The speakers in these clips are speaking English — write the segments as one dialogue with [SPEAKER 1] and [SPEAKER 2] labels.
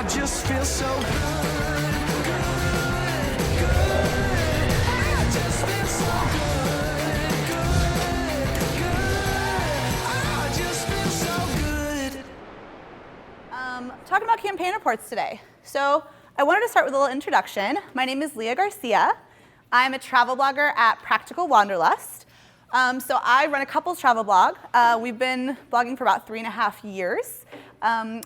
[SPEAKER 1] just feel so good, good, good. I just feel so good, good, good. I just feel so good.
[SPEAKER 2] Talking about campaign reports today. So I wanted to start with a little introduction. My name is Lia Garcia. I'm a travel blogger at Practical Wanderlust. So I run a couples travel blog. We've been blogging for about 3.5 years.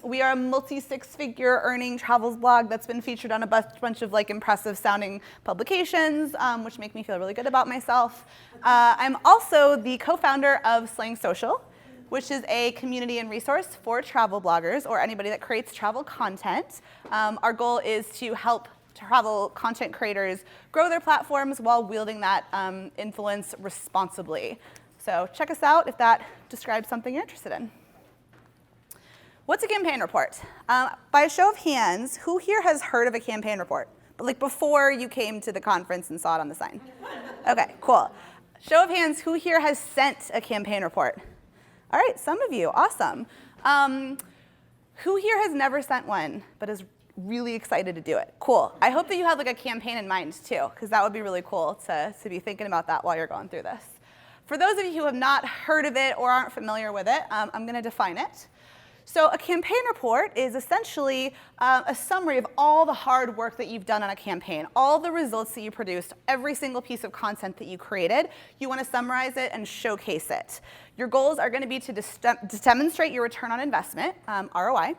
[SPEAKER 2] We are a multi-six-figure earning travels blog that's been featured on a bunch of like impressive sounding publications, which make me feel really good about myself. I'm also the co-founder of Slang Social, which is a community and resource for travel bloggers or anybody that creates travel content. Our goal is to help travel content creators grow their platforms while wielding that influence responsibly. So check us out if that describes something you're interested in. What's a campaign report? By a show of hands, who here has heard of a campaign report? But like before you came to the conference and saw it on the sign? Okay, cool. Show of hands, who here has sent a campaign report? All right, some of you, awesome. Who here has never sent one, but is really excited to do it? Cool. I hope that you have like a campaign in mind too, because that would be really cool to be thinking about that while you're going through this. For those of you who have not heard of it or aren't familiar with it, I'm going to define it. So a campaign report is essentially a summary of all the hard work that you've done on a campaign, all the results that you produced, every single piece of content that you created. You want to summarize it and showcase it. Your goals are going to be to demonstrate your return on investment, ROI,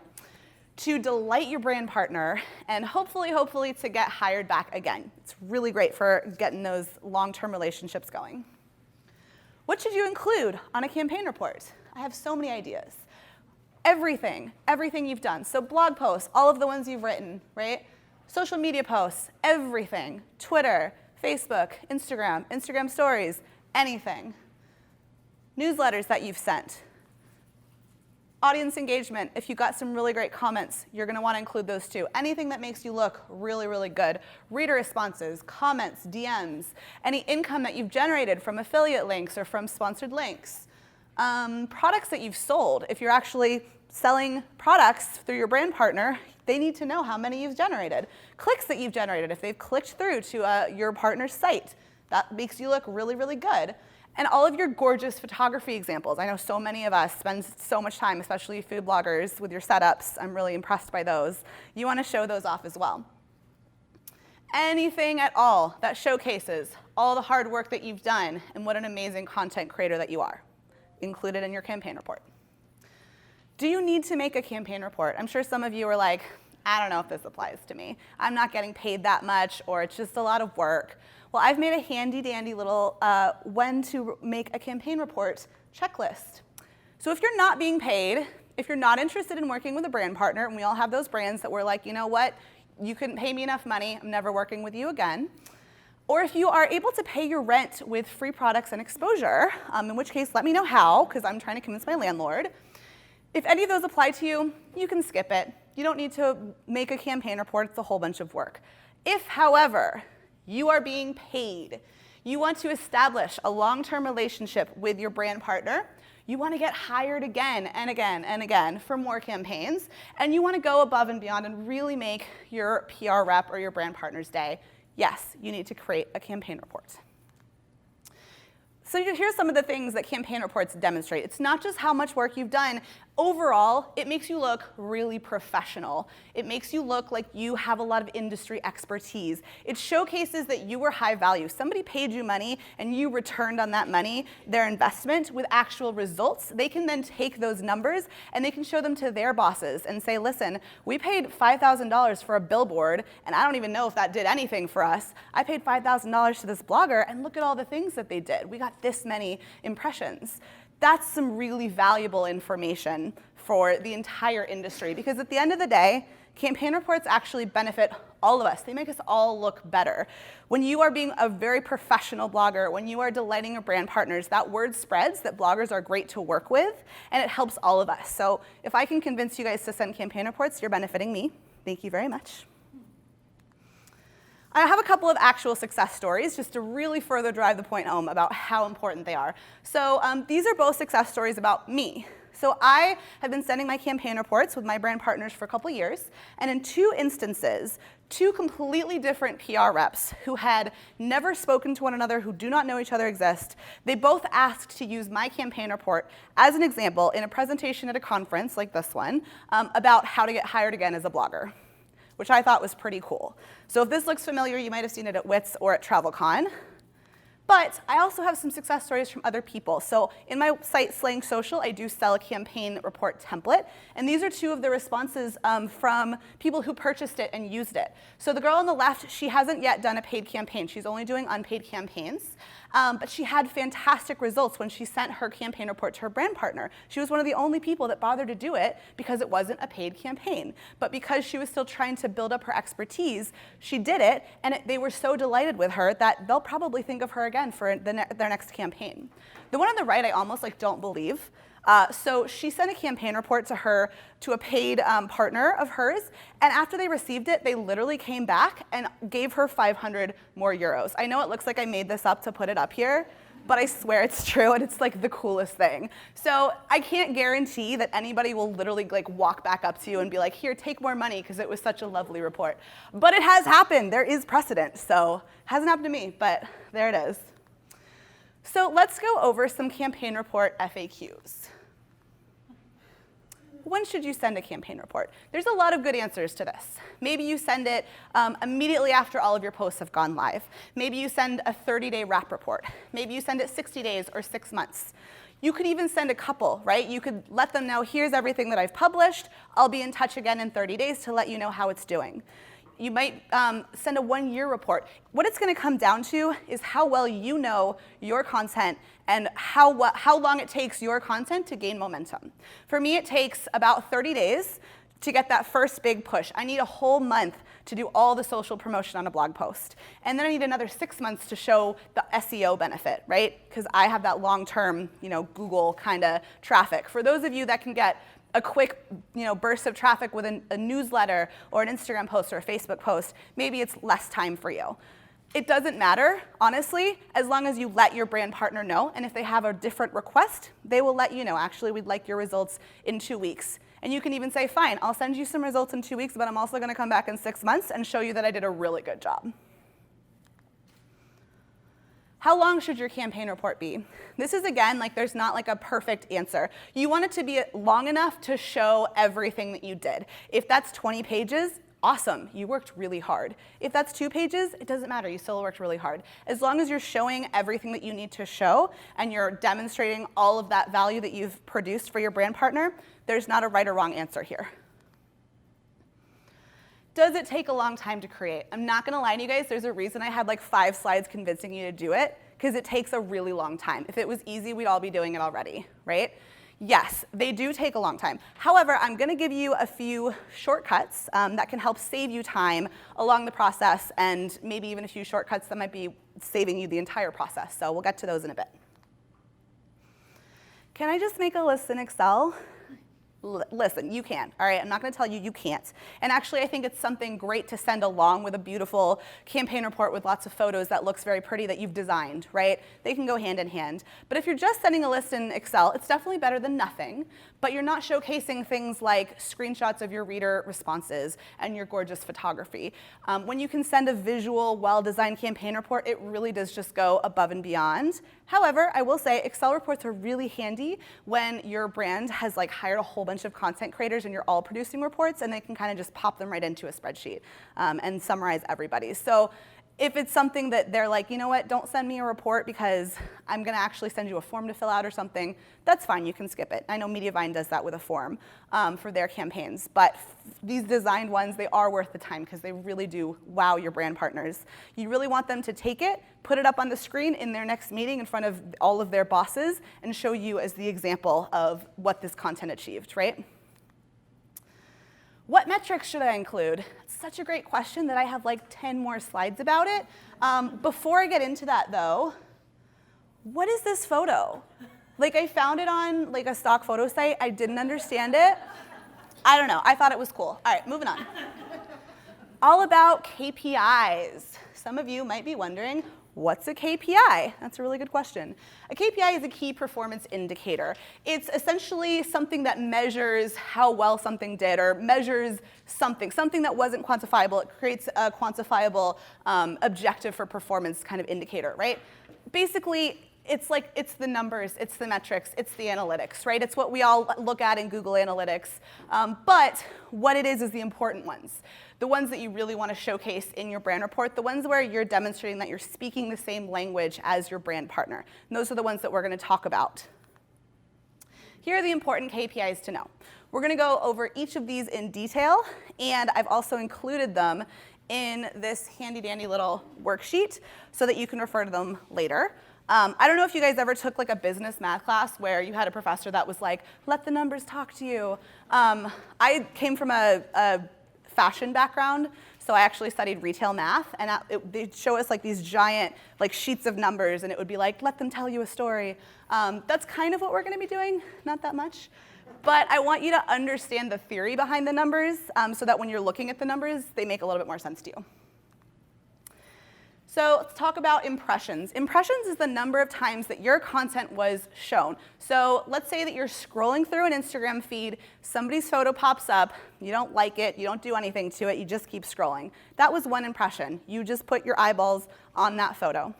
[SPEAKER 2] to delight your brand partner, and hopefully to get hired back again. It's really great for getting those long-term relationships going. What should you include on a campaign report? I have so many ideas. Everything you've done. So blog posts, all of the ones you've written, right? Social media posts, everything. Twitter, Facebook, Instagram stories, anything. Newsletters that you've sent. Audience engagement, if you got some really great comments, you're going to want to include those too. Anything that makes you look really, really good. Reader responses, comments, DMs, any income that you've generated from affiliate links or from sponsored links. Products that you've sold. If you're actually selling products through your brand partner, they need to know how many you've generated. Clicks that you've generated, if they've clicked through to your partner's site, that makes you look really, really good. And all of your gorgeous photography examples. I know so many of us spend so much time, especially food bloggers, with your setups. I'm really impressed by those. You want to show those off as well. Anything at all that showcases all the hard work that you've done and what an amazing content creator that you are, included in your campaign report. Do you need to make a campaign report? I'm sure some of you are like, I don't know if this applies to me. I'm not getting paid that much, or it's just a lot of work. Well, I've made a handy-dandy little when to make a campaign report checklist. So if you're not being paid, if you're not interested in working with a brand partner, and we all have those brands that we're like, you know what, you couldn't pay me enough money, I'm never working with you again. Or if you are able to pay your rent with free products and exposure, in which case let me know how, because I'm trying to convince my landlord. If any of those apply to you, you can skip it. You don't need to make a campaign report, it's a whole bunch of work. If, however, you are being paid, you want to establish a long-term relationship with your brand partner, you want to get hired again and again and again for more campaigns, and you want to go above and beyond and really make your PR rep or your brand partner's day, yes, you need to create a campaign report. So here's some of the things that campaign reports demonstrate. It's not just how much work you've done. Overall, it makes you look really professional. It makes you look like you have a lot of industry expertise. It showcases that you were high value. Somebody paid you money and you returned on that money, their investment, with actual results. They can then take those numbers and they can show them to their bosses and say, listen, we paid $5,000 for a billboard and I don't even know if that did anything for us. I paid $5,000 to this blogger and look at all the things that they did. We got this many impressions. That's some really valuable information for the entire industry, because at the end of the day, campaign reports actually benefit all of us. They make us all look better. When you are being a very professional blogger, when you are delighting your brand partners, that word spreads that bloggers are great to work with, and it helps all of us. So if I can convince you guys to send campaign reports, you're benefiting me. Thank you very much. I have a couple of actual success stories just to really further drive the point home about how important they are. So these are both success stories about me. So I have been sending my campaign reports with my brand partners for a couple years, and in 2 instances, 2 completely different PR reps who had never spoken to one another, who do not know each other exist, they both asked to use my campaign report as an example in a presentation at a conference like this one about how to get hired again as a blogger, which I thought was pretty cool. So if this looks familiar, you might have seen it at WITS or at TravelCon. But I also have some success stories from other people. So in my site, Slaying Social, I do sell a campaign report template. And these are 2 of the responses from people who purchased it and used it. So the girl on the left, she hasn't yet done a paid campaign. She's only doing unpaid campaigns. But she had fantastic results when she sent her campaign report to her brand partner. She was one of the only people that bothered to do it because it wasn't a paid campaign. But because she was still trying to build up her expertise, she did it, and they were so delighted with her that they'll probably think of her again for their next campaign. The one on the right, I almost don't believe. So she sent a campaign report to a paid partner of hers, and after they received it, they literally came back and gave her 500 more euros. I know it looks like I made this up to put it up here, but I swear it's true, and it's the coolest thing. So I can't guarantee that anybody will literally walk back up to you and be like, here, take more money because it was such a lovely report. But it has happened. There is precedent. So it hasn't happened to me, but there it is. So let's go over some campaign report FAQs. When should you send a campaign report? There's a lot of good answers to this. Maybe you send it immediately after all of your posts have gone live. Maybe you send a 30-day wrap report. Maybe you send it 60 days or 6 months. You could even send a couple, right? You could let them know, here's everything that I've published. I'll be in touch again in 30 days to let you know how it's doing. You might send a 1-year report. What it's going to come down to is how well you know your content and how long it takes your content to gain momentum. For me, it takes about 30 days to get that first big push. I need a whole month to do all the social promotion on a blog post. And then I need another 6 months to show the SEO benefit, right? Because I have that long-term, Google kind of traffic. For those of you that can get a quick burst of traffic with a newsletter or an Instagram post or a Facebook post, maybe it's less time for you. It doesn't matter, honestly, as long as you let your brand partner know, and if they have a different request, they will let you know, actually, we'd like your results in 2 weeks. And you can even say, fine, I'll send you some results in 2 weeks, but I'm also gonna come back in 6 months and show you that I did a really good job. How long should your campaign report be? This is, again, there's not a perfect answer. You want it to be long enough to show everything that you did. If that's 20 pages, awesome, you worked really hard. If that's 2 pages, it doesn't matter, you still worked really hard. As long as you're showing everything that you need to show and you're demonstrating all of that value that you've produced for your brand partner, there's not a right or wrong answer here. Does it take a long time to create? I'm not gonna lie to you guys, there's a reason I had 5 slides convincing you to do it, because it takes a really long time. If it was easy, we'd all be doing it already, right? Yes, they do take a long time. However, I'm gonna give you a few shortcuts that can help save you time along the process, and maybe even a few shortcuts that might be saving you the entire process. So we'll get to those in a bit. Can I just make a list in Excel? Listen, you can, all right? I'm not gonna tell you you can't. And actually, I think it's something great to send along with a beautiful campaign report with lots of photos that looks very pretty that you've designed, right? They can go hand in hand. But if you're just sending a list in Excel, it's definitely better than nothing, but you're not showcasing things like screenshots of your reader responses and your gorgeous photography. When you can send a visual, well-designed campaign report, it really does just go above and beyond. However, I will say Excel reports are really handy when your brand has hired a whole bunch of content creators and you're all producing reports, and they can kind of just pop them right into a spreadsheet and summarize everybody. So if it's something that they're like, you know what, don't send me a report because I'm gonna actually send you a form to fill out or something, that's fine, you can skip it. I know Mediavine does that with a form for their campaigns, but these designed ones, they are worth the time because they really do wow your brand partners. You really want them to take it, put it up on the screen in their next meeting in front of all of their bosses and show you as the example of what this content achieved, right? What metrics should I include? It's such a great question that I have 10 more slides about it. Before I get into that though, what is this photo? I found it on a stock photo site. I didn't understand it. I don't know, I thought it was cool. All right, moving on. All about KPIs. Some of you might be wondering, What's a KPI? That's a really good question. A KPI is a key performance indicator. It's essentially something that measures how well something did, or measures something that wasn't quantifiable. It creates a quantifiable objective for performance kind of indicator, right? Basically, it's the numbers, it's the metrics, it's the analytics, right? It's what we all look at in Google Analytics. But what it is the important ones. The ones that you really want to showcase in your brand report, the ones where you're demonstrating that you're speaking the same language as your brand partner. And those are the ones that we're going to talk about. Here are the important KPIs to know. We're going to go over each of these in detail, and I've also included them in this handy-dandy little worksheet so that you can refer to them later. I don't know if you guys ever took like a business math class where you had a professor that was like, let the numbers talk to you. I came from a fashion background, so I actually studied retail math, and they'd show us like these giant like sheets of numbers, and it would be like, let them tell you a story. That's kind of what we're going to be doing, not that much. But I want you to understand the theory behind the numbers so that when you're looking at the numbers, they make a little bit more sense to you. So let's talk about impressions. Impressions is the number of times that your content was shown. So let's say that you're scrolling through an Instagram feed, somebody's photo pops up, you don't like it, you don't do anything to it, you just keep scrolling. That was one impression. You just put your eyeballs on that photo.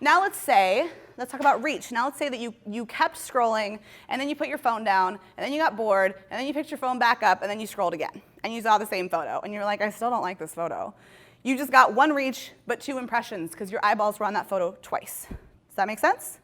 [SPEAKER 2] Now let's talk about reach. Now let's say that you kept scrolling, and then you put your phone down, and then you got bored, and then you picked your phone back up, and then you scrolled again, and you saw the same photo, and you're like, I still don't like this photo. You just got one reach, but two impressions, because your eyeballs were on that photo twice. Does that make sense?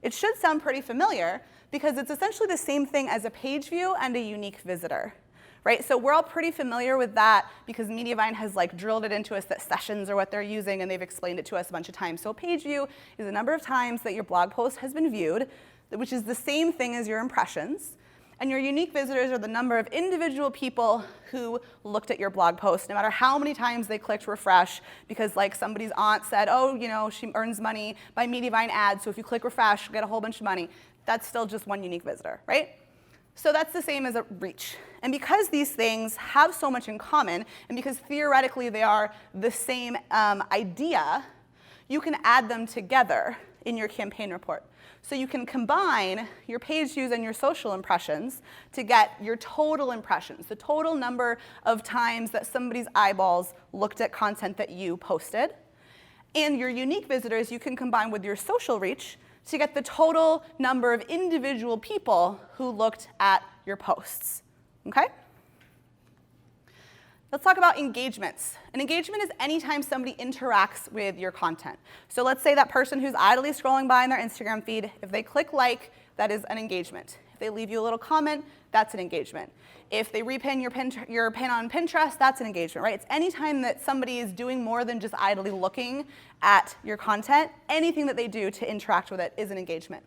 [SPEAKER 2] It should sound pretty familiar, because it's essentially the same thing as a page view and a unique visitor, right? So we're all pretty familiar with that, because Mediavine has like drilled it into us that sessions are what they're using, and they've explained it to us a bunch of times. So a page view is the number of times that your blog post has been viewed, which is the same thing as your impressions. And your unique visitors are the number of individual people who looked at your blog post, no matter how many times they clicked refresh, because like somebody's aunt said, oh, you know, she earns money by Mediavine ads, so if you click refresh, you'll get a whole bunch of money. That's still just one unique visitor, right? So that's the same as a reach. And because these things have so much in common, and because theoretically they are the same idea, you can add them together in your campaign report. So you can combine your page views and your social impressions to get your total impressions, the total number of times that somebody's eyeballs looked at content that you posted. And your unique visitors you can combine with your social reach to get the total number of individual people who looked at your posts, okay? Let's talk about engagements. An engagement is any time somebody interacts with your content. So let's say that person who's idly scrolling by in their Instagram feed, if they click like, that is an engagement. If they leave you a little comment, that's an engagement. If they repin your pin on Pinterest, that's an engagement, right? It's any time that somebody is doing more than just idly looking at your content, anything that they do to interact with it is an engagement.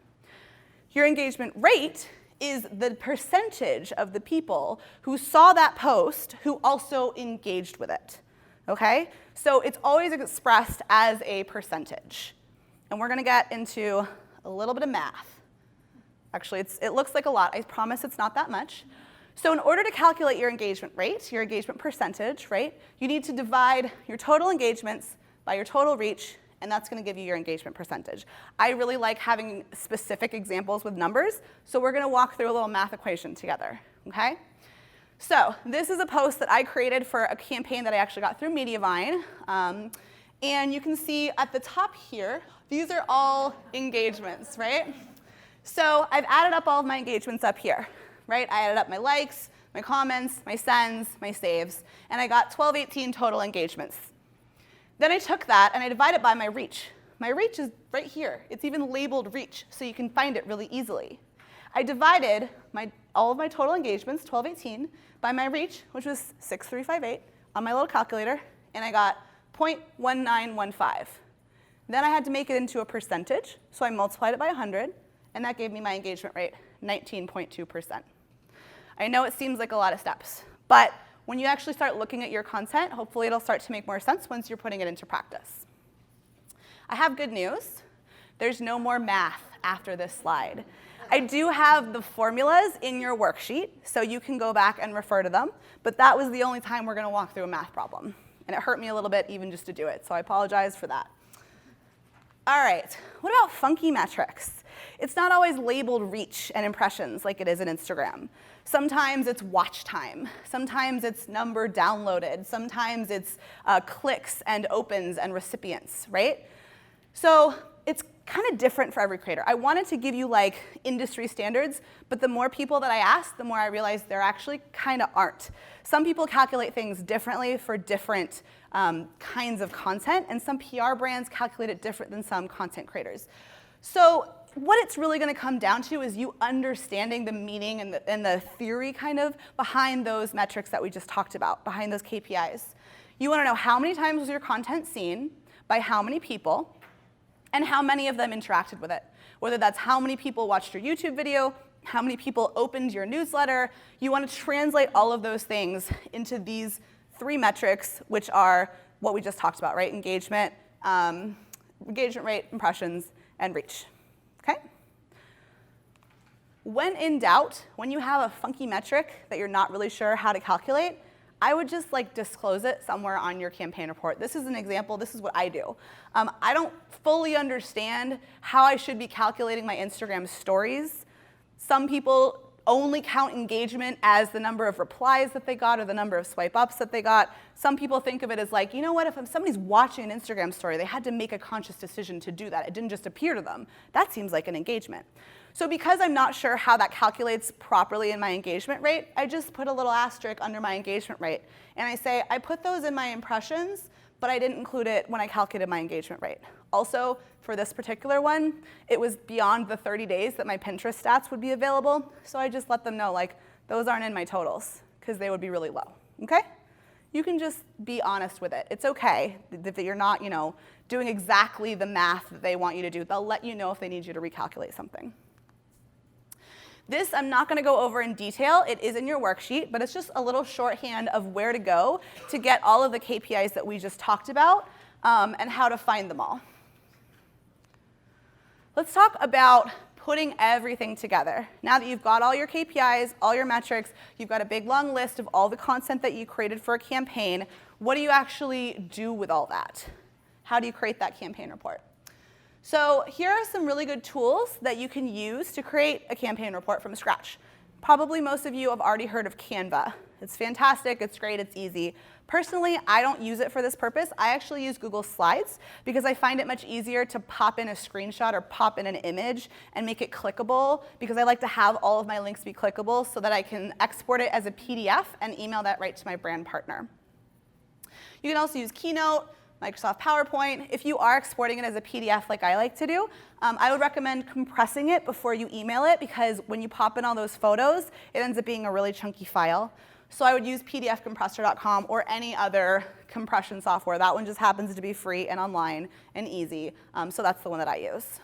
[SPEAKER 2] Your engagement rate is the percentage of the people who saw that post who also engaged with it, okay? So it's always expressed as a percentage. And we're gonna get into a little bit of math. Actually, it looks like a lot. I promise it's not that much. So in order to calculate your engagement rate, your engagement percentage, right, you need to divide your total engagements by your total reach, and that's going to give you your engagement percentage. I really like having specific examples with numbers, so we're going to walk through a little math equation together, okay? So this is a post that I created for a campaign that I actually got through Mediavine, and you can see at the top here, these are all engagements, right? So I've added up all of my engagements up here, right? I added up my likes, my comments, my sends, my saves, and I got 1218 total engagements. Then I took that and I divided it by my reach. My reach is right here. It's even labeled reach, so you can find it really easily. I divided all of my total engagements, 1218, by my reach, which was 6358, on my little calculator, and I got 0.1915. Then I had to make it into a percentage, so I multiplied it by 100, and that gave me my engagement rate, 19.2%. I know it seems like a lot of steps, but when you actually start looking at your content, hopefully it'll start to make more sense once you're putting it into practice. I have good news. There's no more math after this slide. I do have the formulas in your worksheet, so you can go back and refer to them, but that was the only time we're going to walk through a math problem. And it hurt me a little bit even just to do it, so I apologize for that. All right, what about funky metrics? It's not always labeled reach and impressions like it is in Instagram. Sometimes it's watch time. Sometimes it's number downloaded. Sometimes it's clicks and opens and recipients, right? So it's kind of different for every creator. I wanted to give you like industry standards, but the more people that I asked, the more I realized there actually kind of aren't. Some people calculate things differently for different kinds of content, and some PR brands calculate it different than some content creators. So what it's really going to come down to is you understanding the meaning and the theory kind of behind those metrics that we just talked about, behind those KPIs. You want to know how many times was your content seen, by how many people, and how many of them interacted with it. Whether that's how many people watched your YouTube video, how many people opened your newsletter. You want to translate all of those things into these 3 metrics, which are what we just talked about, right? Engagement rate, impressions, and reach. Okay? When in doubt, when you have a funky metric that you're not really sure how to calculate, I would just like disclose it somewhere on your campaign report. This is an example. This is what I do. I don't fully understand how I should be calculating my Instagram stories. Some people only count engagement as the number of replies that they got or the number of swipe ups that they got. Some people think of it as like, you know what, if somebody's watching an Instagram story, they had to make a conscious decision to do that. It didn't just appear to them. That seems like an engagement. So because I'm not sure how that calculates properly in my engagement rate, I just put a little asterisk under my engagement rate. And I say, I put those in my impressions, but I didn't include it when I calculated my engagement rate. Also, for this particular one, it was beyond the 30 days that my Pinterest stats would be available. So I just let them know, like, those aren't in my totals, because they would be really low, okay? You can just be honest with it. It's okay that you're not, doing exactly the math that they want you to do. They'll let you know if they need you to recalculate something. This I'm not going to go over in detail. It is in your worksheet, but it's just a little shorthand of where to go to get all of the KPIs that we just talked about and how to find them all. Let's talk about putting everything together. Now that you've got all your KPIs, all your metrics, you've got a big long list of all the content that you created for a campaign, what do you actually do with all that? How do you create that campaign report? So here are some really good tools that you can use to create a campaign report from scratch. Probably most of you have already heard of Canva. It's fantastic, it's great, it's easy. Personally, I don't use it for this purpose. I actually use Google Slides because I find it much easier to pop in a screenshot or pop in an image and make it clickable, because I like to have all of my links be clickable so that I can export it as a PDF and email that right to my brand partner. You can also use Keynote, Microsoft PowerPoint. If you are exporting it as a PDF like I like to do, I would recommend compressing it before you email it, because when you pop in all those photos, it ends up being a really chunky file. So I would use pdfcompressor.com or any other compression software. That one just happens to be free and online and easy, so that's the one that I use.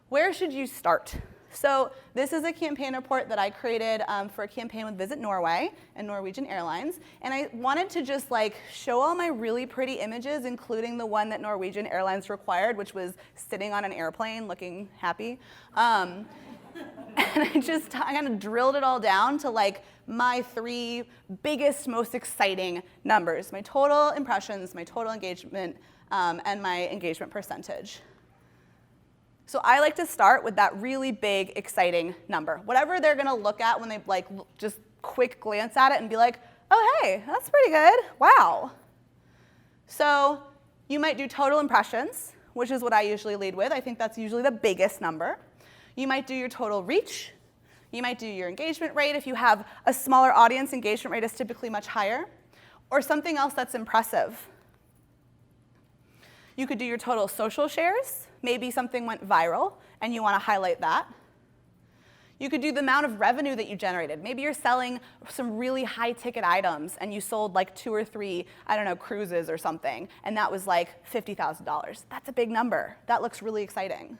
[SPEAKER 2] Where should you start? So this is a campaign report that I created for a campaign with Visit Norway and Norwegian Airlines. And I wanted to just show all my really pretty images, including the one that Norwegian Airlines required, which was sitting on an airplane looking happy. And I kind of drilled it all down to my 3 biggest, most exciting numbers: my total impressions, my total engagement, and my engagement percentage. So I like to start with that really big, exciting number. Whatever they're gonna look at when they just quick glance at it and be like, oh hey, that's pretty good, wow. So you might do total impressions, which is what I usually lead with. I think that's usually the biggest number. You might do your total reach. You might do your engagement rate. If you have a smaller audience, engagement rate is typically much higher. Or something else that's impressive. You could do your total social shares. Maybe something went viral and you want to highlight that. You could do the amount of revenue that you generated. Maybe you're selling some really high ticket items and you sold 2 or 3, cruises or something, and that was $50,000. That's a big number. That looks really exciting.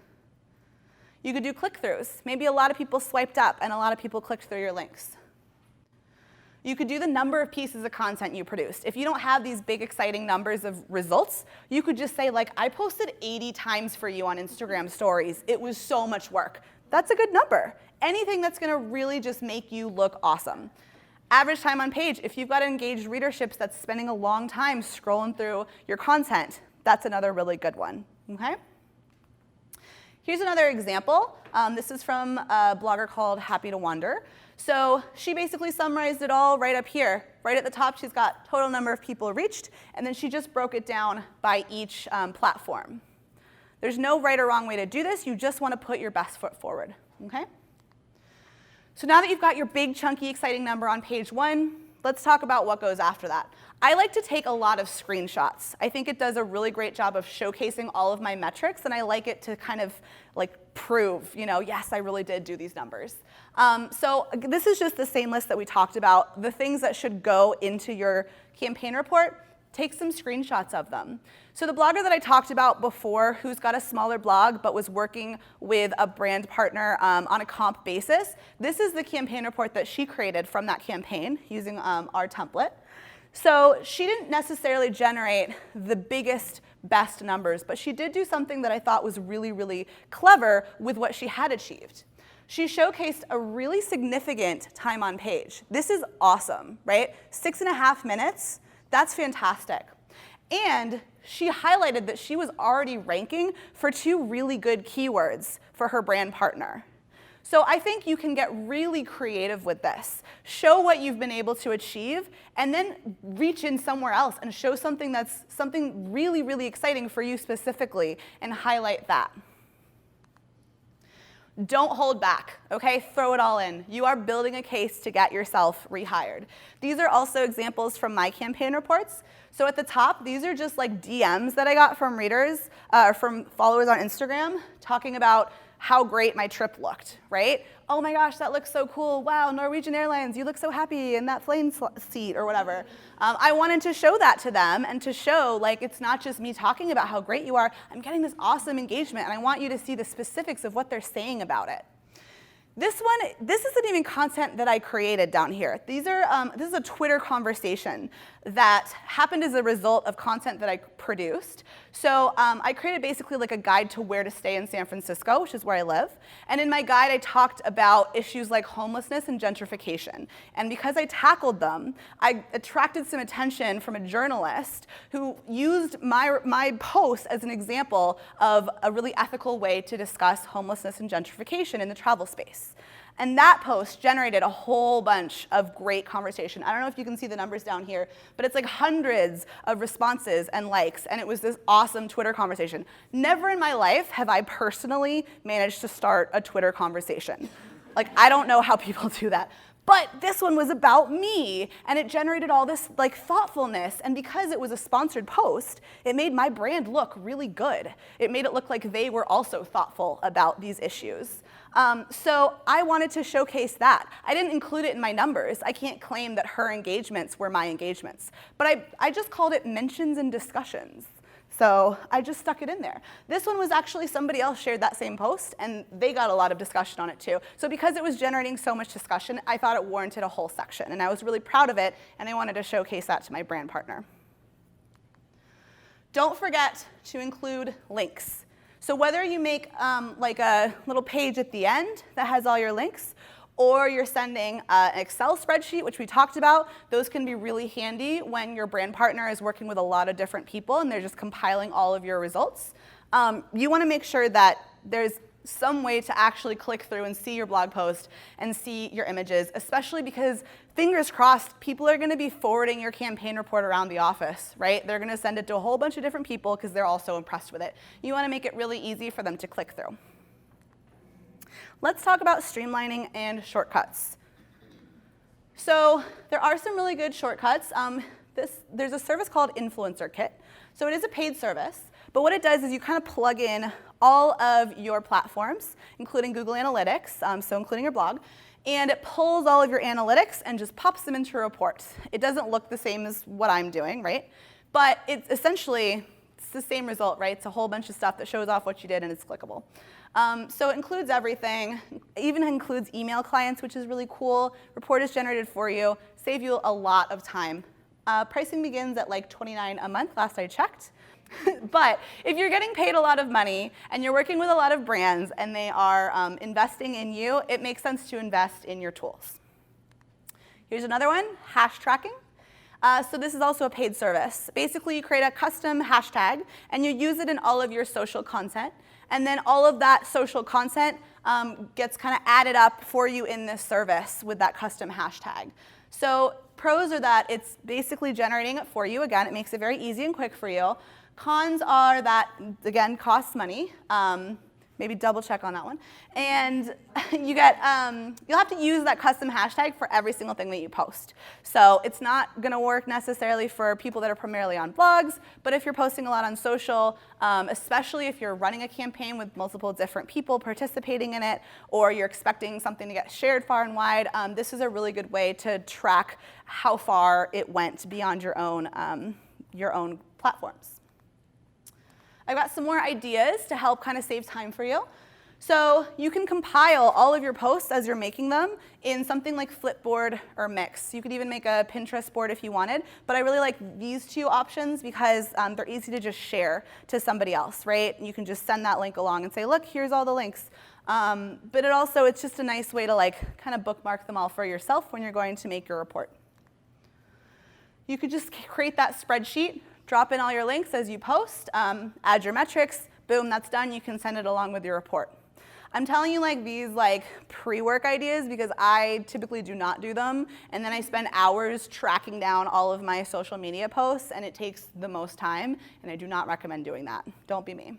[SPEAKER 2] You could do click-throughs. Maybe a lot of people swiped up and a lot of people clicked through your links. You could do the number of pieces of content you produced. If you don't have these big, exciting numbers of results, you could just say, I posted 80 times for you on Instagram stories. It was so much work. That's a good number. Anything that's going to really just make you look awesome. Average time on page. If you've got engaged readerships that's spending a long time scrolling through your content, that's another really good one. okay? Here's another example. This is from a blogger called Happy to Wander. So she basically summarized it all right up here. Right at the top, she's got total number of people reached, and then she just broke it down by each platform. There's no right or wrong way to do this. You just want to put your best foot forward, okay? So now that you've got your big, chunky, exciting number on page 1, let's talk about what goes after that. I like to take a lot of screenshots. I think it does a really great job of showcasing all of my metrics, and I like it to kind of like prove, yes, I really did do these numbers. So this is just the same list that we talked about. The things that should go into your campaign report, take some screenshots of them. So the blogger that I talked about before, who's got a smaller blog but was working with a brand partner on a comp basis, this is the campaign report that she created from that campaign using our template. So she didn't necessarily generate the biggest, best numbers, but she did do something that I thought was really, really clever with what she had achieved. She showcased a really significant time on page. This is awesome, right? 6.5 minutes, that's fantastic. And she highlighted that she was already ranking for 2 really good keywords for her brand partner. So I think you can get really creative with this. Show what you've been able to achieve, and then reach in somewhere else and show something that's something really, really exciting for you specifically, and highlight that. Don't hold back, okay? Throw it all in. You are building a case to get yourself rehired. These are also examples from my campaign reports. So at the top, these are just like DMs that I got from readers, from followers on Instagram, talking about how great my trip looked, right? Oh my gosh, that looks so cool. Wow, Norwegian Airlines, you look so happy in that plane seat or whatever. I wanted to show that to them and to show like it's not just me talking about how great you are. I'm getting this awesome engagement, and I want you to see the specifics of what they're saying about it. This isn't even content that I created down here. This is a Twitter conversation that happened as a result of content that I produced. So I created basically like a guide to where to stay in San Francisco, which is where I live. And in my guide, I talked about issues like homelessness and gentrification. And because I tackled them, I attracted some attention from a journalist who used my post as an example of a really ethical way to discuss homelessness and gentrification in the travel space. And that post generated a whole bunch of great conversation. I don't know if you can see the numbers down here, but it's like hundreds of responses and likes, and it was this awesome Twitter conversation. Never in my life have I personally managed to start a Twitter conversation. Like, I don't know how people do that. But this one was about me, and it generated all this like thoughtfulness, and because it was a sponsored post, it made my brand look really good. It made it look like they were also thoughtful about these issues. So I wanted to showcase that. I didn't include it in my numbers. I can't claim that her engagements were my engagements. But I just called it mentions and discussions. So I just stuck it in there. This one was actually somebody else shared that same post, and they got a lot of discussion on it too. So because it was generating so much discussion, I thought it warranted a whole section. And I was really proud of it, and I wanted to showcase that to my brand partner. Don't forget to include links. So whether you make like a little page at the end that has all your links, or you're sending an Excel spreadsheet, which we talked about, those can be really handy when your brand partner is working with a lot of different people and they're just compiling all of your results. You want to make sure that there's some way to actually click through and see your blog post and see your images, especially because, fingers crossed, people are going to be forwarding your campaign report around the office, right? They're going to send it to a whole bunch of different people because they're also impressed with it. You want to make it really easy for them to click through. Let's talk about streamlining and shortcuts. So there are some really good shortcuts. There's a service called Influencer Kit. So it is a paid service, but what it does is you kind of plug in all of your platforms, including Google Analytics, so including your blog, and it pulls all of your analytics and just pops them into a report. It doesn't look the same as what I'm doing, right? But it's essentially the same result, right? It's a whole bunch of stuff that shows off what you did, and it's clickable. So it includes everything, even includes email clients, which is really cool. Report is generated for you, save you a lot of time. Pricing begins at like $29 a month, last I checked. But if you're getting paid a lot of money and you're working with a lot of brands and they are investing in you, it makes sense to invest in your tools. Here's another one, hash tracking. So this is also a paid service. Basically, you create a custom hashtag, and you use it in all of your social content. And then all of that social content gets kind of added up for you in this service with that custom hashtag. So pros are that it's basically generating it for you. Again, it makes it very easy and quick for you. Cons are that, again, costs money. Maybe double check on that one. And you get, you'll have to use that custom hashtag for every single thing that you post. So it's not gonna work necessarily for people that are primarily on blogs, but if you're posting a lot on social, especially if you're running a campaign with multiple different people participating in it, or you're expecting something to get shared far and wide, this is a really good way to track how far it went beyond your own platforms. I've got some more ideas to help kind of save time for you. So you can compile all of your posts as you're making them in something like Flipboard or Mix. You could even make a Pinterest board if you wanted, but I really like these two options because they're easy to just share to somebody else, right? You can just send that link along and say, look, here's all the links. But it's just a nice way to like kind of bookmark them all for yourself when you're going to make your report. You could just create that spreadsheet, drop in all your links as you post, add your metrics, boom, that's done. You can send it along with your report. I'm telling you like these like pre-work ideas because I typically do not do them, and then I spend hours tracking down all of my social media posts, and it takes the most time, and I do not recommend doing that. Don't be me.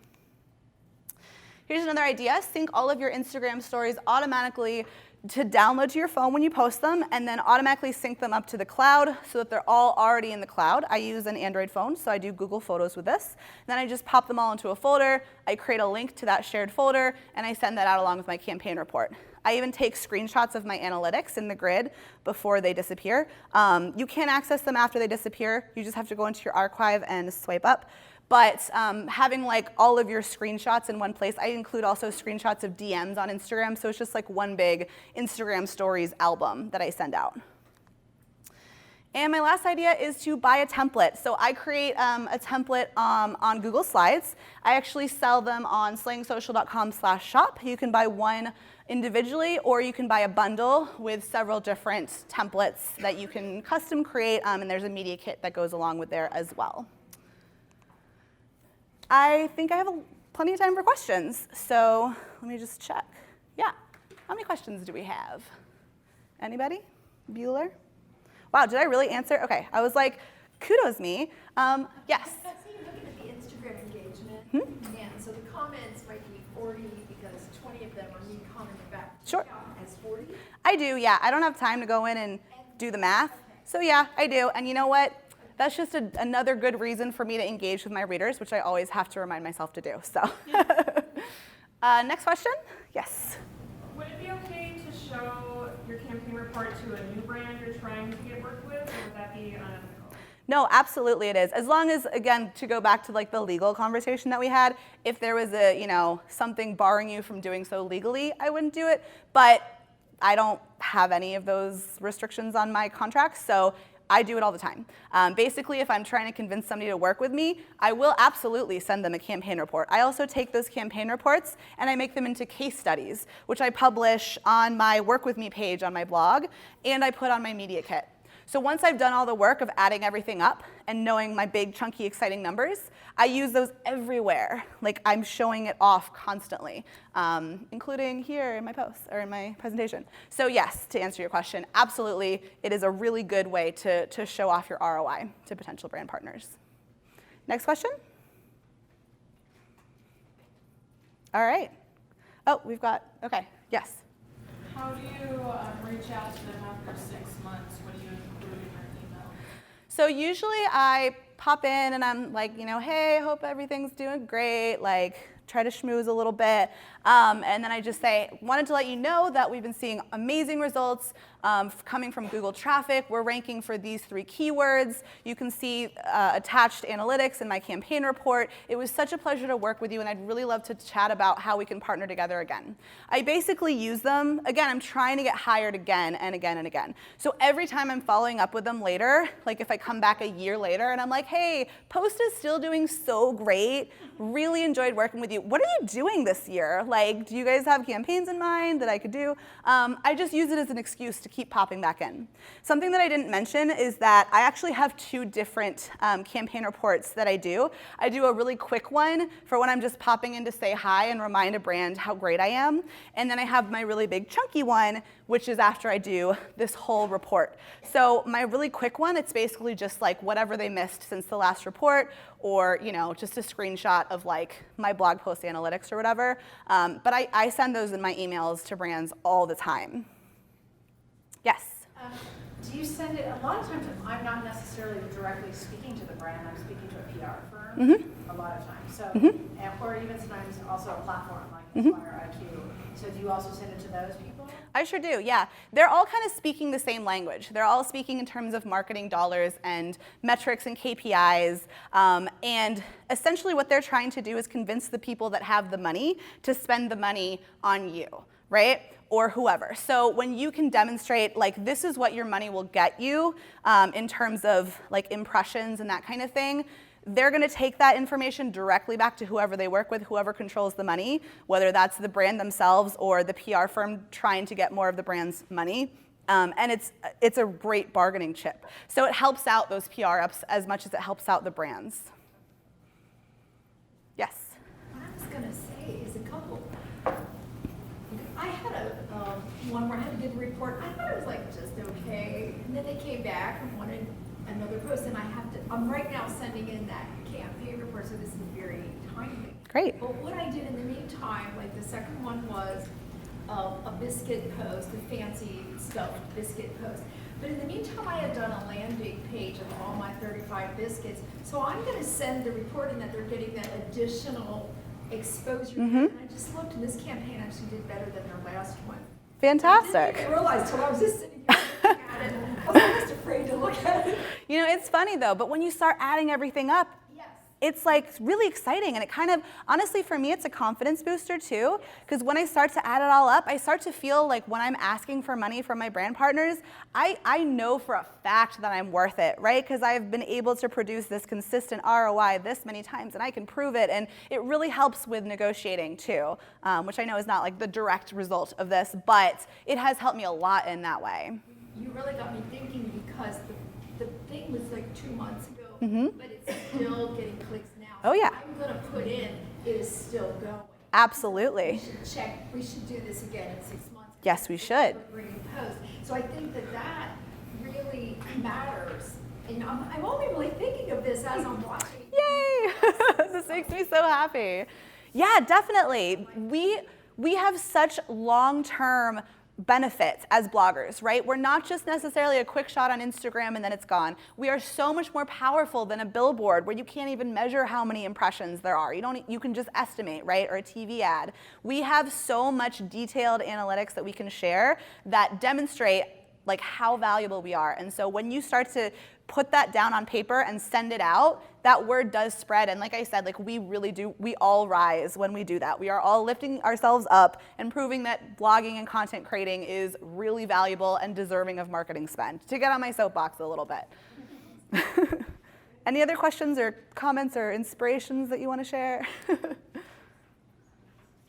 [SPEAKER 2] Here's another idea. Sync all of your Instagram stories automatically to download to your phone when you post them, and then automatically sync them up to the cloud so that they're all already in the cloud. I use an Android phone, so I do Google Photos with this. Then I just pop them all into a folder, I create a link to that shared folder, and I send that out along with my campaign report. I even take screenshots of my analytics in the grid before they disappear. You can't access them after they disappear. You just have to go into your archive and swipe up. But having like all of your screenshots in one place, I include also screenshots of DMs on Instagram, so it's just like one big Instagram stories album that I send out. And my last idea is to buy a template. So I create a template on Google Slides. I actually sell them on slangsocial.com/shop. You can buy one individually, or you can buy a bundle with several different templates that you can custom create, and there's a media kit that goes along with there as well. I think I have plenty of time for questions, so let me just check. Yeah, how many questions do we have? Anybody? Bueller? Wow, did I really answer? Okay, I was like, kudos me. Yes?
[SPEAKER 3] So you're looking at the Instagram engagement, and so the comments might be 40 because 20 of them are me commenting back.
[SPEAKER 2] Sure.
[SPEAKER 3] As 40?
[SPEAKER 2] I do, yeah. I don't have time to go in and do the math. So yeah, I do, and you know what? That's just another good reason for me to engage with my readers, which I always have to remind myself to do. So, next question? Yes.
[SPEAKER 4] Would it be okay to show your campaign report to a new brand you're trying to get work with, or would that be unethical?
[SPEAKER 2] No, absolutely it is. As long as, again, to go back to like the legal conversation that we had, if there was something barring you from doing so legally, I wouldn't do it. But I don't have any of those restrictions on my contracts, so I do it all the time. Basically, if I'm trying to convince somebody to work with me, I will absolutely send them a campaign report. I also take those campaign reports and I make them into case studies, which I publish on my Work With Me page on my blog, and I put on my media kit. So once I've done all the work of adding everything up and knowing my big, chunky, exciting numbers, I use those everywhere. Like I'm showing it off constantly, including here in my posts or in my presentation. So yes, to answer your question, absolutely, it is a really good way to show off your ROI to potential brand partners. Next question? All right. Oh, we've got, okay, yes.
[SPEAKER 4] How do you reach out to them after 6 months? What do you include in your email?
[SPEAKER 2] So usually I pop in and I'm like, hey, hope everything's doing great, like try to schmooze a little bit. And then I just say, wanted to let you know that we've been seeing amazing results coming from Google traffic. We're ranking for these 3 keywords. You can see attached analytics in my campaign report. It was such a pleasure to work with you, and I'd really love to chat about how we can partner together again. I basically use them. Again, I'm trying to get hired again and again and again. So every time I'm following up with them later, like if I come back a year later and I'm like, hey, post is still doing so great. Really enjoyed working with you. what are you doing this year? Like, do you guys have campaigns in mind that I could do? I just use it as an excuse to keep popping back in. Something that I didn't mention is that I actually have 2 different campaign reports that I do. I do a really quick one for when I'm just popping in to say hi and remind a brand how great I am. And then I have my really big chunky one, which is after I do this whole report. So my really quick one, it's basically just like whatever they missed since the last report, or just a screenshot of like my blog post analytics or whatever. But I send those in my emails to brands all the time. Yes?
[SPEAKER 3] Do you send it, a lot of times I'm not necessarily directly speaking to the brand, I'm speaking to a PR firm a lot of times. So, or even sometimes also a platform like Inspire IQ. So do you also send it to those people?
[SPEAKER 2] I sure do, yeah. They're all kind of speaking the same language. They're all speaking in terms of marketing dollars and metrics and KPIs. And essentially what they're trying to do is convince the people that have the money to spend the money on you, right? Or whoever. So when you can demonstrate, like, this is what your money will get you in terms of like impressions and that kind of thing, they're going to take that information directly back to whoever they work with, whoever controls the money, whether that's the brand themselves or the PR firm trying to get more of the brand's money. And it's a great bargaining chip. So it helps out those PR ups as much as it helps out the brands. Yes?
[SPEAKER 3] What I was going to say is a couple. I had one where I had to give a report. I thought it was like just okay. And then they came back and wanted another post, and I'm right now sending in that campaign report, so this is very timely.
[SPEAKER 2] Great.
[SPEAKER 3] But what I did in the meantime, like the second one was a biscuit post, a fancy stuffed biscuit post. But in the meantime, I had done a landing page of all my 35 biscuits. So I'm going to send the report in that they're getting that additional exposure. And I just looked, and this campaign actually did better than their last one.
[SPEAKER 2] Fantastic.
[SPEAKER 3] I didn't realize till I was just sitting here looking at it. I was almost afraid to look at it.
[SPEAKER 2] It's funny though, but when you start adding everything up,
[SPEAKER 3] Yes.
[SPEAKER 2] it's like really exciting, and it kind of, honestly for me, it's a confidence booster too, because when I start to add it all up, I start to feel like when I'm asking for money from my brand partners, I know for a fact that I'm worth it, right? Because I've been able to produce this consistent ROI this many times, and I can prove it, and it really helps with negotiating too, which I know is not like the direct result of this, but it has helped me a lot in that way.
[SPEAKER 3] You really got me thinking, because the thing was like 2 months ago, but it's still getting clicks now.
[SPEAKER 2] Oh, yeah.
[SPEAKER 3] I'm going to put in, it is still going.
[SPEAKER 2] Absolutely.
[SPEAKER 3] We should check, we should do this again in 6 months.
[SPEAKER 2] Yes, we should.
[SPEAKER 3] Bringing posts. So I think that really matters. And I'm only really thinking of this as I'm watching.
[SPEAKER 2] Yay! This makes me so happy. Yeah, definitely. We have such long-term benefits as bloggers, right? We're not just necessarily a quick shot on Instagram and then it's gone. We are so much more powerful than a billboard where you can't even measure how many impressions there are. You can just estimate, right? Or a TV ad. We have so much detailed analytics that we can share that demonstrate like how valuable we are. And so when you start to put that down on paper and send it out, that word does spread. And like I said, like we really do, we all rise when we do that. We are all lifting ourselves up and proving that blogging and content creating is really valuable and deserving of marketing spend. To get on my soapbox a little bit. Any other questions or comments or inspirations that you want to share?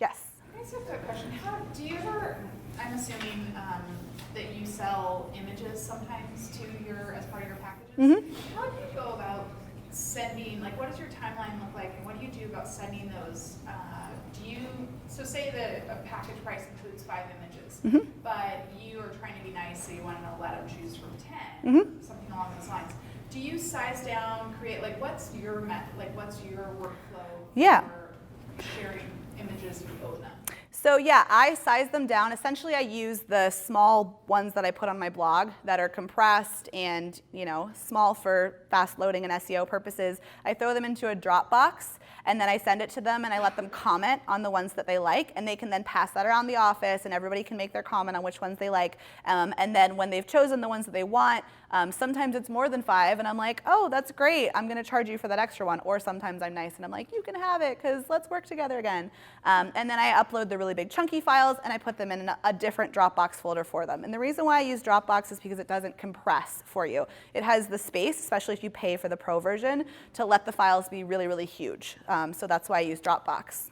[SPEAKER 2] Yes.
[SPEAKER 5] I just have a question. How do you ever, I'm assuming that you sell images sometimes to as part of your packages. How do you go about sending, like what does your timeline look like, and what do you do about sending those? So say that a package price includes 5 images, but you are trying to be nice, so you want to let them choose from 10, something along those lines. Do you size down, create, like what's your workflow for sharing images with both of them?
[SPEAKER 2] So yeah, I size them down. Essentially, I use the small ones that I put on my blog that are compressed and small for fast loading and SEO purposes. I throw them into a Dropbox, and then I send it to them, and I let them comment on the ones that they like, and they can then pass that around the office, and everybody can make their comment on which ones they like. And then when they've chosen the ones that they want, sometimes it's more than 5, and I'm like, oh, that's great. I'm going to charge you for that extra one. Or sometimes I'm nice, and I'm like, you can have it, because let's work together again. And then I upload the really big chunky files, and I put them in a different Dropbox folder for them. And the reason why I use Dropbox is because it doesn't compress for you. It has the space, especially if you pay for the pro version, to let the files be really, really huge. So that's why I use Dropbox.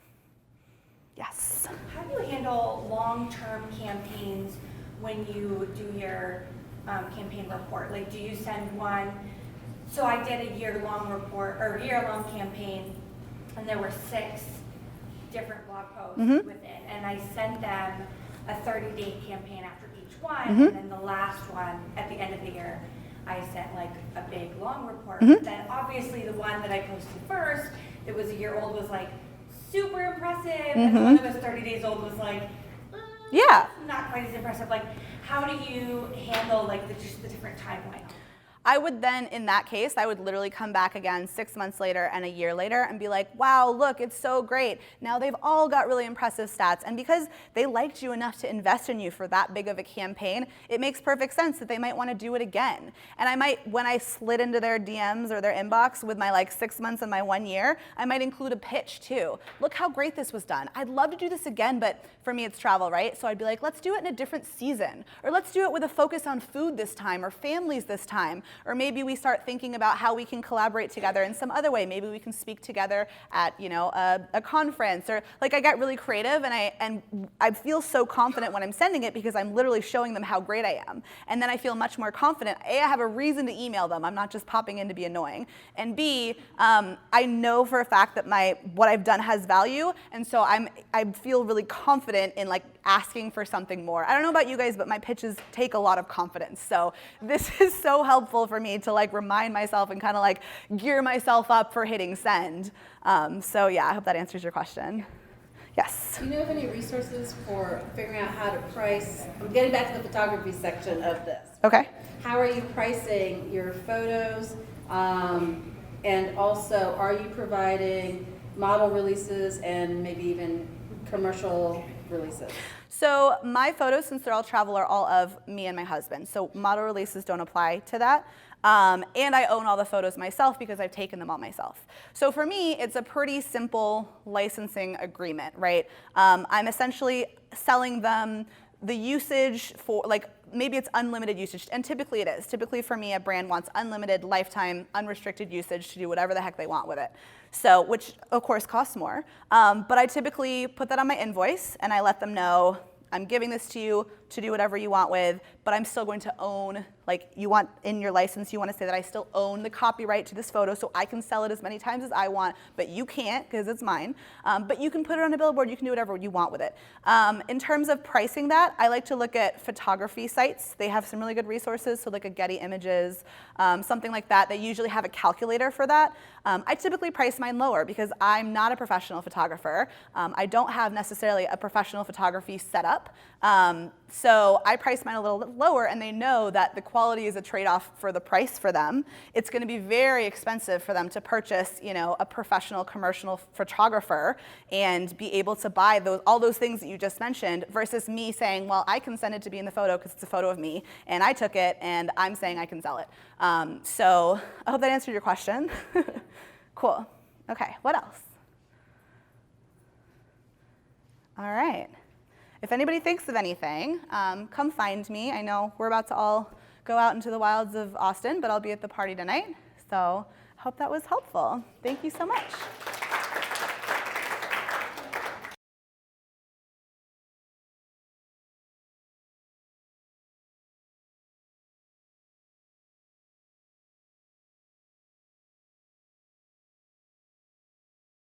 [SPEAKER 2] Yes.
[SPEAKER 6] How do you handle long-term campaigns when you do your campaign report? Like, do you send one? So I did a year-long report or year-long campaign, and there were 6 different blog posts within, and I sent them a 30-day campaign after each one, and then the last one at the end of the year, I sent like a big long report. But then obviously the one that I posted first, that was a year old, was like super impressive, and the one that was 30 days old was like,
[SPEAKER 2] Yeah.
[SPEAKER 6] not quite as impressive. Like, how do you handle like just the different timeline?
[SPEAKER 2] I would then, in that case, I would literally come back again 6 months later and a year later and be like, wow, look, it's so great. Now they've all got really impressive stats. And because they liked you enough to invest in you for that big of a campaign, it makes perfect sense that they might want to do it again. And I might, when I slid into their DMs or their inbox with my like 6 months and my 1 year, I might include a pitch too. Look how great this was done. I'd love to do this again, but for me it's travel, right? So I'd be like, let's do it in a different season. Or let's do it with a focus on food this time, or families this time. Or maybe we start thinking about how we can collaborate together in some other way. Maybe we can speak together at, you know, a conference, or like I get really creative, and I feel so confident when I'm sending it because I'm literally showing them how great I am. And then I feel much more confident. A, I have a reason to email them. I'm not just popping in to be annoying. And B, I know for a fact that what I've done has value, and so I feel really confident in like asking for something more. I don't know about you guys, but my pitches take a lot of confidence. So this is so helpful for me to like remind myself and kind of like gear myself up for hitting send. So yeah, I hope that answers your question. Yes.
[SPEAKER 7] Do you know of any resources for figuring out how to price? I'm getting back to the photography section of this.
[SPEAKER 2] Okay.
[SPEAKER 7] How are you pricing your photos? And also, are you providing model releases and maybe even commercial releases?
[SPEAKER 2] So my photos, since they're all travel, are all of me and my husband. So model releases don't apply to that. And I own all the photos myself because I've taken them all myself. So for me, it's a pretty simple licensing agreement, right? I'm essentially selling them the usage for, like, maybe it's unlimited usage, and typically it is. Typically for me, a brand wants unlimited, lifetime, unrestricted usage to do whatever the heck they want with it. So, which of course costs more. But I typically put that on my invoice and I let them know, I'm giving this to you to do whatever you want with, but I'm still going to own, like you want in your license, you want to say that I still own the copyright to this photo so I can sell it as many times as I want, but you can't because it's mine. But you can put it on a billboard, you can do whatever you want with it. In terms of pricing that, I like to look at photography sites. They have some really good resources, so like a Getty Images, something like that. They usually have a calculator for that. I typically price mine lower because I'm not a professional photographer. I don't have necessarily a professional photography setup. So I price mine a little lower, and they know that the quality is a trade-off for the price for them. It's going to be very expensive for them to purchase, you know, a professional commercial photographer and be able to buy all those things that you just mentioned, versus me saying, well, I consented to be in the photo because it's a photo of me, and I took it, and I'm saying I can sell it. So I hope that answered your question. Cool. Okay, what else? All right. If anybody thinks of anything, come find me. I know we're about to all go out into the wilds of Austin, but I'll be at the party tonight. So I hope that was helpful. Thank you so much.